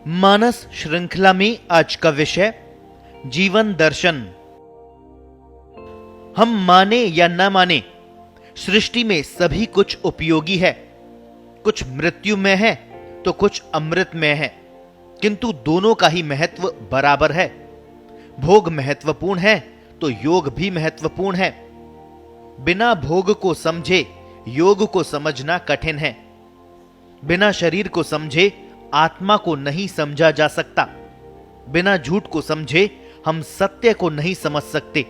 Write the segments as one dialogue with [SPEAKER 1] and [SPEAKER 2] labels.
[SPEAKER 1] मानस श्रृंखला में आज का विषय जीवन दर्शन। हम माने या न माने, सृष्टि में सभी कुछ उपयोगी है। कुछ मृत्यु में है तो कुछ अमृत में है, किंतु दोनों का ही महत्व बराबर है। भोग महत्वपूर्ण है तो योग भी महत्वपूर्ण है। बिना भोग को समझे योग को समझना कठिन है। बिना शरीर को समझे आत्मा को नहीं समझा जा सकता। बिना झूठ को समझे हम सत्य को नहीं समझ सकते।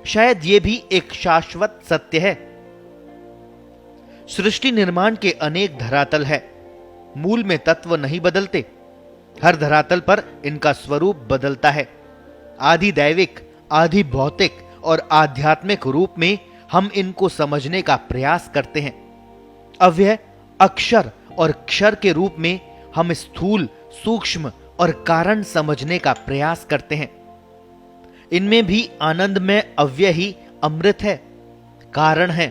[SPEAKER 1] शायद यह भी एक शाश्वत सत्य है। सृष्टि निर्माण के अनेक धरातल है। मूल में तत्व नहीं बदलते। हर धरातल पर इनका स्वरूप बदलता है। आधि दैविक, आधि भौतिक और आध्यात्मिक रूप में हम इनको समझने का प्रयास करते हैं। अव्यय, अक्षर और क्षर के रूप में हम स्थूल, सूक्ष्म और कारण समझने का प्रयास करते हैं। इनमें भी आनंद में अव्यय ही अमृत है, कारण है।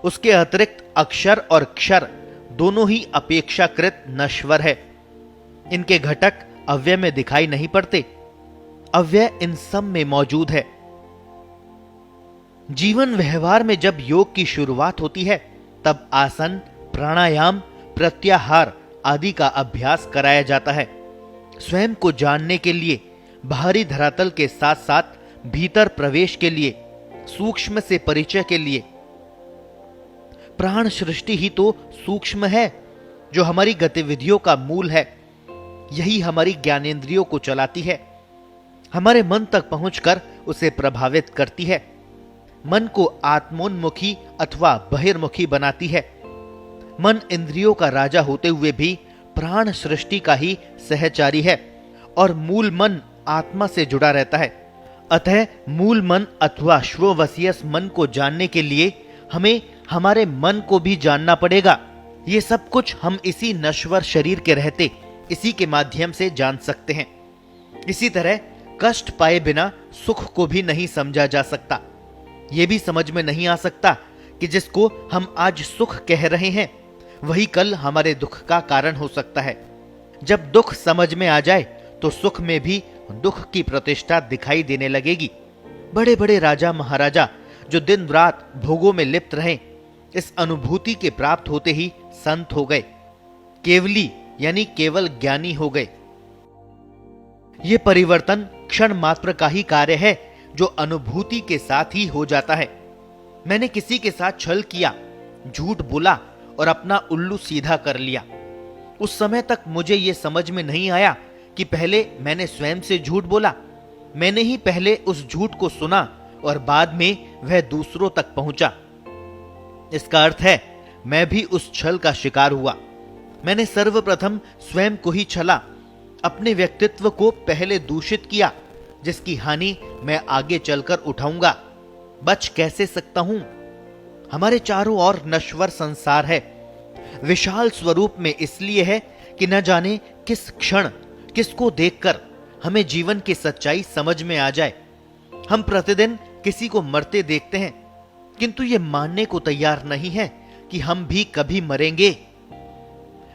[SPEAKER 1] उसके अतिरिक्त अक्षर और क्षर दोनों ही अपेक्षाकृत नश्वर है। इनके घटक अव्यय में दिखाई नहीं पड़ते। अव्यय इन सब में मौजूद है। जीवन व्यवहार में जब योग की शुरुआत होती है तब आसन, प्राणायाम, प्रत्याहार आदि का अभ्यास कराया जाता है। स्वयं को जानने के लिए, बाहरी धरातल के साथ साथ भीतर प्रवेश के लिए, सूक्ष्म से परिचय के लिए। प्राण सृष्टि ही तो सूक्ष्म है, जो हमारी गतिविधियों का मूल है। यही हमारी ज्ञानेंद्रियों को चलाती है, हमारे मन तक पहुंचकर उसे प्रभावित करती है, मन को आत्मोन्मुखी अथवा बहिर्मुखी बनाती है। मन इंद्रियों का राजा होते हुए भी प्राण सृष्टि का ही सहचारी है और मूल मन आत्मा से जुड़ा रहता है। अतः मूल मन अथवा श्ववसीयस मन को जानने के लिए हमें हमारे मन को भी जानना पड़ेगा। ये सब कुछ हम इसी नश्वर शरीर के रहते इसी के माध्यम से जान सकते हैं। इसी तरह कष्ट पाए बिना सुख को भी नहीं समझा जा सकता। यह भी समझ में नहीं आ सकता कि जिसको हम आज सुख कह रहे हैं वही कल हमारे दुख का कारण हो सकता है। जब दुख समझ में आ जाए तो सुख में भी दुख की प्रतिष्ठा दिखाई देने लगेगी। बड़े बड़े राजा महाराजा जो दिन रात भोगों में लिप्त रहे, इस अनुभूति के प्राप्त होते ही संत हो गए, केवली यानी केवल ज्ञानी हो गए। यह परिवर्तन क्षण मात्र का ही कार्य है जो अनुभूति के साथ ही हो जाता है। मैंने किसी के साथ छल किया, झूठ बोला और अपना उल्लू सीधा कर लिया। उस समय तक मुझे यह समझ में नहीं आया कि पहले मैंने स्वयं से झूठ बोला। मैंने ही पहले उस झूठ को सुना और बाद में वह दूसरों तक पहुंचा। इसका अर्थ है मैं भी उस छल का शिकार हुआ। मैंने सर्वप्रथम स्वयं को ही छला, अपने व्यक्तित्व को पहले दूषित किया, जिसकी हानि मैं आगे चलकर उठाऊंगा। बच कैसे सकता हूं? हमारे चारों ओर नश्वर संसार है। विशाल स्वरूप में इसलिए है कि न जाने किस क्षण किसको देखकर हमें जीवन की सच्चाई समझ में आ जाए। हम प्रतिदिन किसी को मरते देखते हैं, किंतु यह मानने को तैयार नहीं है कि हम भी कभी मरेंगे।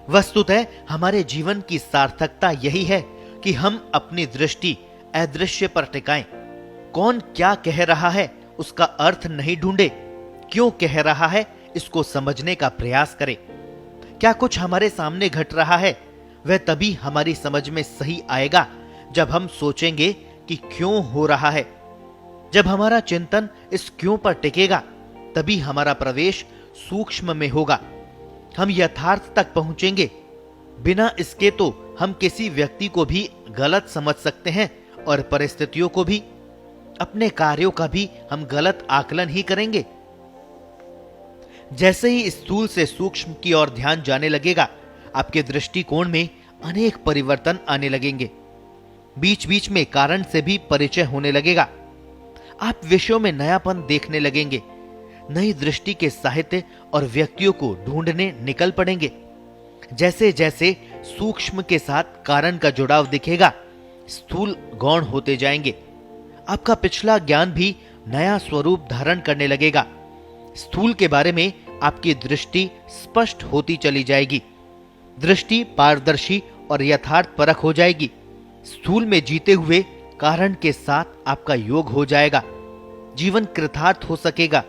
[SPEAKER 1] वस्तुतः हमारे जीवन की सार्थकता यही है कि हम अपनी दृष्टि अदृश्य पर टिकाएं। कौन क्या कह रहा है उसका अर्थ नहीं ढूंढे, क्यों कह रहा है इसको समझने का प्रयास करें। क्या कुछ हमारे सामने घट रहा है वह तभी हमारी समझ में सही आएगा जब हम सोचेंगे कि क्यों हो रहा है। जब हमारा चिंतन इस क्यों पर टिकेगा तभी हमारा प्रवेश सूक्ष्म में होगा। हम यथार्थ तक पहुंचेंगे। बिना इसके तो हम किसी व्यक्ति को भी गलत समझ सकते हैं और परिस्थितियों को भी। अपने कार्यों का भी हम गलत आकलन ही करेंगे। जैसे ही स्थूल से सूक्ष्म की ओर ध्यान जाने लगेगा, आपके दृष्टिकोण में अनेक परिवर्तन आने लगेंगे। बीच बीच में कारण से भी परिचय होने लगेगा। आप विषयों में नयापन देखने लगेंगे। नई दृष्टि के साहित्य और व्यक्तियों को ढूंढने निकल पड़ेंगे। जैसे जैसे सूक्ष्म के साथ कारण का जुड़ाव दिखेगा, स्थूल गौण होते जाएंगे। आपका पिछला ज्ञान भी नया स्वरूप धारण करने लगेगा। स्थूल के बारे में आपकी दृष्टि स्पष्ट होती चली जाएगी। दृष्टि पारदर्शी और यथार्थ परख हो जाएगी। स्थूल में जीते हुए कारण के साथ आपका योग हो जाएगा। जीवन कृतार्थ हो सकेगा।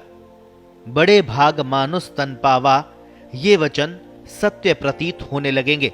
[SPEAKER 1] बड़े भाग मानुस तन पावा, ये वचन सत्य प्रतीत होने लगेंगे।